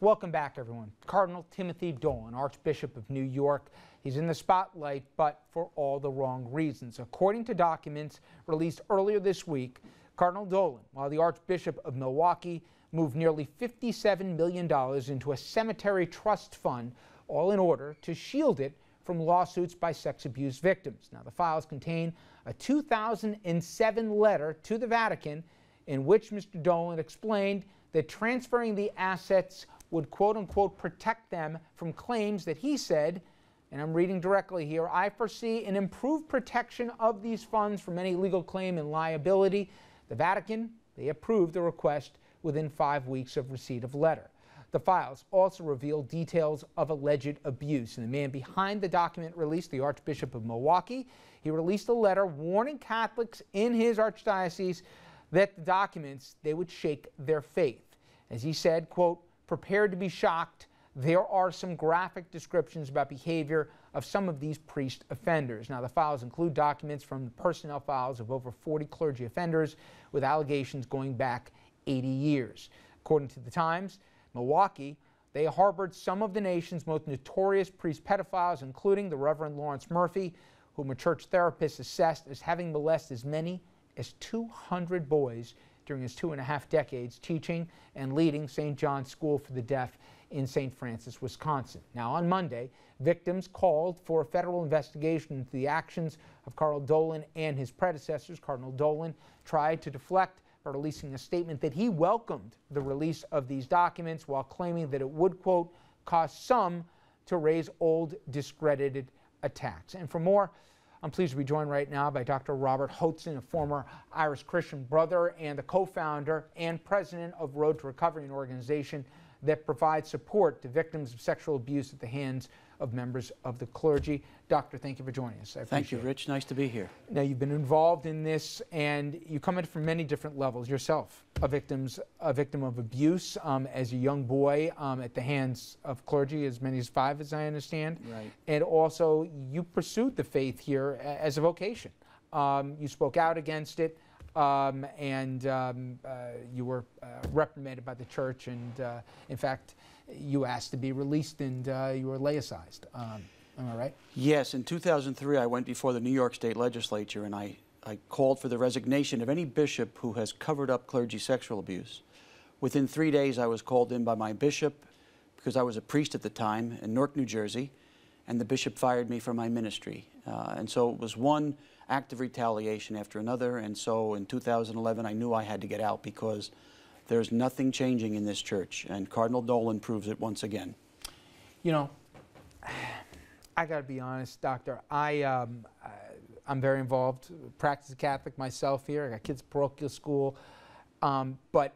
Welcome back, everyone. Cardinal Timothy Dolan, Archbishop of New York. He's in the spotlight, but for all the wrong reasons. According to documents released earlier this week, Cardinal Dolan, while the Archbishop of Milwaukee, moved nearly $57 million into a cemetery trust fund, all in order to shield it from lawsuits by sex abuse victims. Now, the files contain a 2007 letter to the Vatican in which Mr. Dolan explained that transferring the assets would, quote-unquote, protect them from claims that he said, and I'm reading directly here, I foresee an improved protection of these funds from any legal claim and liability. The Vatican, they approved the request within 5 weeks of receipt of letter. The files also reveal details of alleged abuse. And the man behind the document release, the Archbishop of Milwaukee, he released a letter warning Catholics in his archdiocese that the documents, they would shake their faith. As he said, quote, prepared to be shocked, there are some graphic descriptions about behavior of some of these priest offenders. Now, the files include documents from the personnel files of over 40 clergy offenders with allegations going back 80 years. According to the Times, Milwaukee, they harbored some of the nation's most notorious priest pedophiles, including the Reverend Lawrence Murphy, whom a church therapist assessed as having molested as many as 200 boys during his 2.5 decades teaching and leading St. John's School for the Deaf in St. Francis, Wisconsin. Now, on Monday, victims called for a federal investigation into the actions of Cardinal Dolan and his predecessors. Cardinal Dolan tried to deflect by releasing a statement that he welcomed the release of these documents while claiming that it would, quote, cost some to raise old, discredited attacks. And for more, I'm pleased to be joined right now by Dr. Robert Hoatson, a former Irish Christian brother and the co-founder and president of Road to Recovery, an organization that provides support to victims of sexual abuse at the hands of members of the clergy. Doctor, thank you for joining us. Thank you, Rich. Nice to be here. Now, you've been involved in this, and you come in from many different levels. Yourself, a victim of abuse as a young boy at the hands of clergy, as many as 5, as I understand. Right. And also, you pursued the faith here as a vocation. You spoke out against it, and you were reprimanded by the church, and in fact, you asked to be released, and you were laicized. Am I right? Yes. In 2003, I went before the New York State Legislature, and I called for the resignation of any bishop who has covered up clergy sexual abuse. Within 3 days, I was called in by my bishop, because I was a priest at the time in Newark, New Jersey, and the bishop fired me from my ministry. And so it was one act of retaliation after another, and so in 2011, I knew I had to get out because there's nothing changing in this church, and Cardinal Dolan proves it once again. You know, I got to be honest, Doctor. I'm very involved, practice a Catholic myself here. I got kids at parochial school, but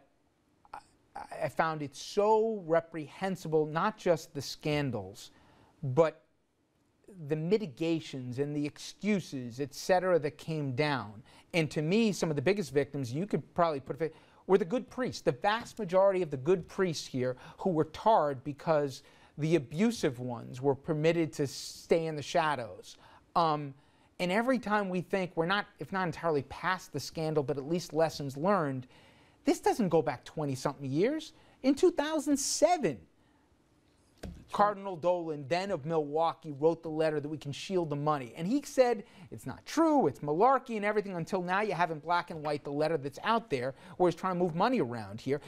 I found it so reprehensible, not just the scandals, but the mitigations and the excuses, et cetera, that came down. And to me, some of the biggest victims, you could probably put it, were the good priests. The vast majority of the good priests here who were tarred because the abusive ones were permitted to stay in the shadows. And every time we think we're not, if not entirely past the scandal, but at least lessons learned, this doesn't go back 20-something years. In 2007, Cardinal Dolan, then of Milwaukee, wrote the letter that we can shield the money. And he said, it's not true, it's malarkey and everything, until now you have in black and white the letter that's out there where he's trying to move money around here.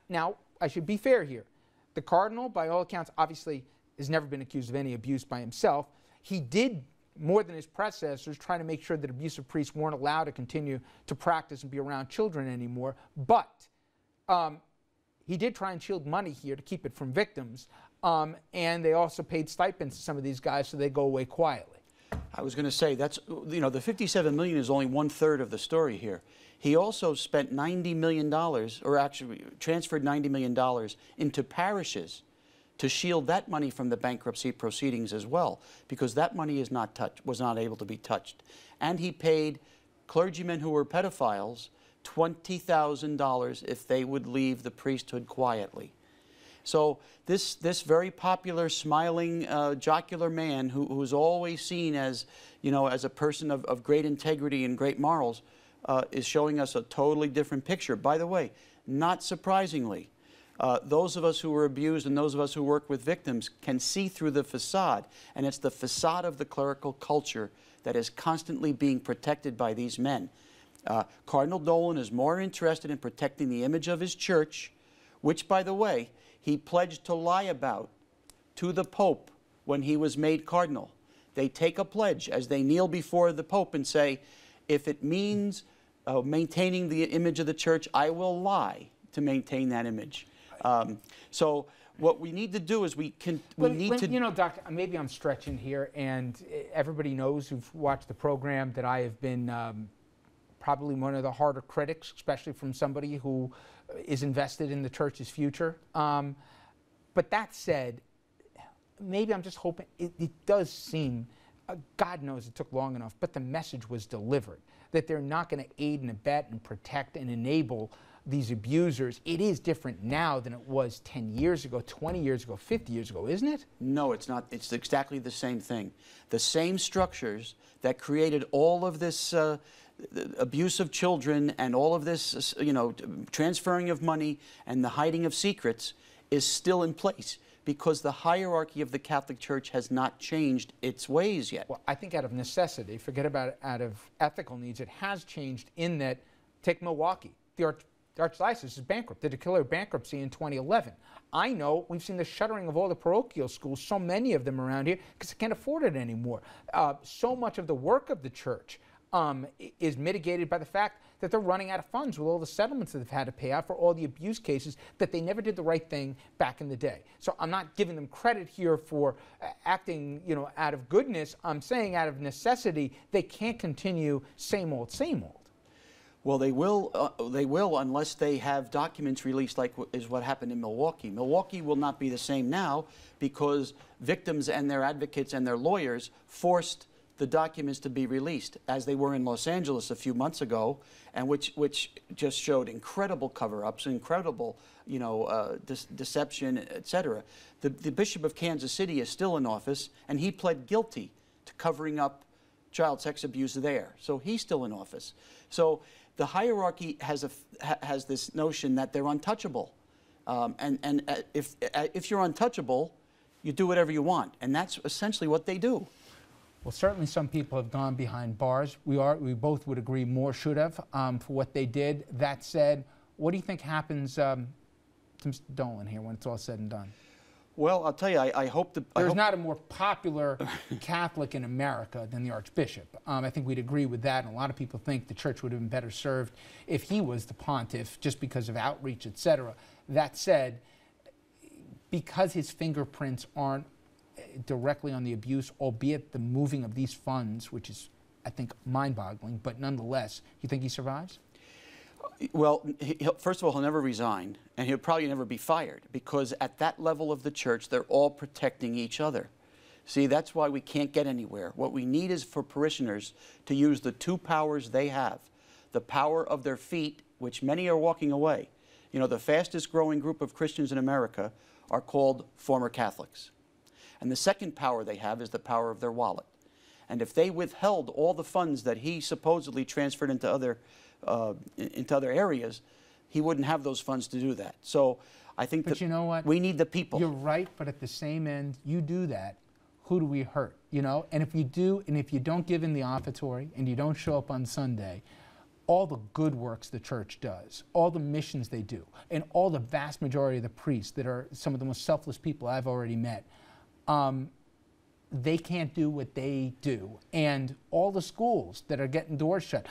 Now, I should be fair here. The Cardinal, by all accounts, obviously has never been accused of any abuse by himself. He did, more than his predecessors, try to make sure that abusive priests weren't allowed to continue to practice and be around children anymore. But he did try and shield money here to keep it from victims. And they also paid stipends to some of these guys so they go away quietly. I was going to say, that's, you know, the $57 million is only 1/3 of the story here. He also spent $90 million, or actually transferred $90 million into parishes to shield that money from the bankruptcy proceedings as well, because that money is not was not able to be touched. And he paid clergymen who were pedophiles $20,000 if they would leave the priesthood quietly. So this very popular, smiling, jocular man who's always seen as, you know, as a person of great integrity and great morals, is showing us a totally different picture. By the way, not surprisingly, Those of us who were abused and those of us who work with victims can see through the facade, and it's the facade of the clerical culture that is constantly being protected by these men. Cardinal Dolan is more interested in protecting the image of his church, which, by the way, he pledged to lie about to the Pope when he was made cardinal. They take a pledge as they kneel before the Pope and say, if it means maintaining the image of the church, I will lie to maintain that image. So what we need to do is you know, Doctor, maybe I'm stretching here, and everybody knows who've watched the program that I have been probably one of the harder critics, especially from somebody who is invested in the church's future. But that said, maybe I'm just hoping, it does seem, God knows it took long enough, but the message was delivered, that they're not going to aid and abet and protect and enable these abusers. It is different now than it was 10 years ago, 20 years ago, 50 years ago, isn't it? No, it's not. It's exactly the same thing. The same structures that created all of this abuse of children and all of this, you know, transferring of money and the hiding of secrets is still in place, because the hierarchy of the Catholic Church has not changed its ways yet. Well, I think out of necessity, forget about it, out of ethical needs, it has changed in that, take Milwaukee. The Archdiocese is bankrupt. They declared bankruptcy in 2011. I know we've seen the shuttering of all the parochial schools, so many of them around here, because they can't afford it anymore. So much of the work of the church is mitigated by the fact that they're running out of funds with all the settlements that they've had to pay out for all the abuse cases, that they never did the right thing back in the day. So I'm not giving them credit here for acting, you know, out of goodness. I'm saying out of necessity, they can't continue same old, same old. Well, they will unless they have documents released like is what happened in Milwaukee. Milwaukee will not be the same now because victims and their advocates and their lawyers forced the documents to be released, as they were in Los Angeles a few months ago, and which just showed incredible cover-ups, incredible, you know, deception, etc. The Bishop of Kansas City is still in office, and he pled guilty to covering up child sex abuse there. So he's still in office. So the hierarchy has this notion that they're untouchable, and if you're untouchable, you do whatever you want, and that's essentially what they do. Well, certainly some people have gone behind bars. We both would agree more should have for what they did. That said, what do you think happens to Mr. Dolan here when it's all said and done? Well, I'll tell you, I hope there's not a more popular Catholic in America than the Archbishop. I think we'd agree with that, and a lot of people think the church would have been better served if he was the pontiff, just because of outreach, etc. That said, because his fingerprints aren't directly on the abuse, albeit the moving of these funds, which is, I think, mind-boggling, but nonetheless, you think he survives? Well, first of all, he'll never resign, and he'll probably never be fired, because at that level of the church, they're all protecting each other. See, that's why we can't get anywhere. What we need is for parishioners to use the two powers they have. The power of their feet, which many are walking away. You know, the fastest growing group of Christians in America are called former Catholics. And the second power they have is the power of their wallet. And if they withheld all the funds that he supposedly transferred into other areas, he wouldn't have those funds to do that. So I think that, you know what? We need the people. You're right, but at the same end, you do that, who do we hurt? You know, and if you do, and if you don't give in the offertory and you don't show up on Sunday, all the good works the church does, all the missions they do, and all the vast majority of the priests that are some of the most selfless people I've already met, they can't do what they do. And all the schools that are getting doors shut,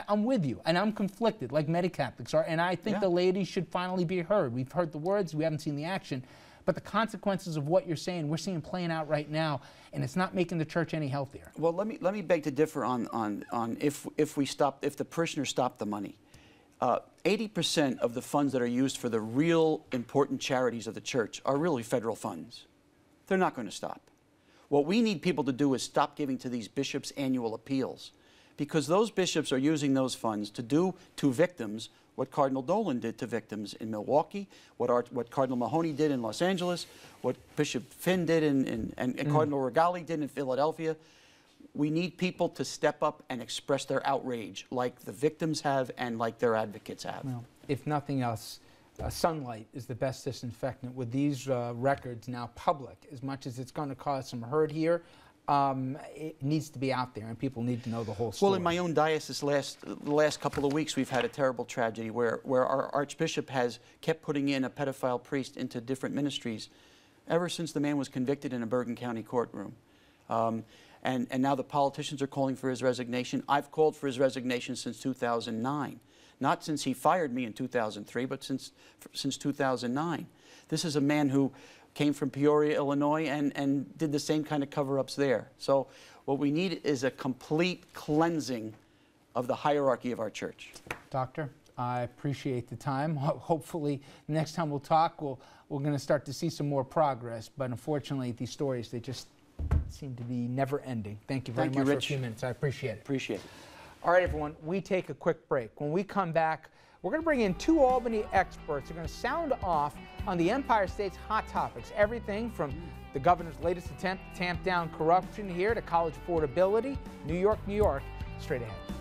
I'm with you, and I'm conflicted, like many Catholics are, and I think the laity should finally be heard. We've heard the words, we haven't seen the action, but the consequences of what you're saying, we're seeing playing out right now, and it's not making the church any healthier. Well, let me beg to differ on if the parishioners stop the money. 80% of the funds that are used for the real important charities of the church are really federal funds. They're not going to stop. What we need people to do is stop giving to these bishops' annual appeals, because those bishops are using those funds to do to victims what Cardinal Dolan did to victims in Milwaukee, what Cardinal Mahoney did in Los Angeles, what Bishop Finn did and Cardinal Regali did in Philadelphia. We need people to step up and express their outrage like the victims have and like their advocates have. Well, if nothing else, sunlight is the best disinfectant. With these records now public, as much as it's going to cause some hurt here, it needs to be out there, and people need to know the whole story. Well, in my own diocese, the last couple of weeks, we've had a terrible tragedy where our Archbishop has kept putting in a pedophile priest into different ministries ever since the man was convicted in a Bergen County courtroom. And now the politicians are calling for his resignation. I've called for his resignation since 2009. Not since he fired me in 2003, but since 2009. This is a man who came from Peoria, Illinois, and did the same kind of cover-ups there. So what we need is a complete cleansing of the hierarchy of our church. Doctor, I appreciate the time. Hopefully, next time we'll talk, we're going to start to see some more progress. But unfortunately, these stories, they just seem to be never-ending. Thank you very much for a few minutes. I appreciate it. Appreciate it. All right, everyone, we take a quick break. When we come back, we're going to bring in two Albany experts who are going to sound off on the Empire State's hot topics. Everything from the governor's latest attempt to tamp down corruption here to college affordability. New York, New York, straight ahead.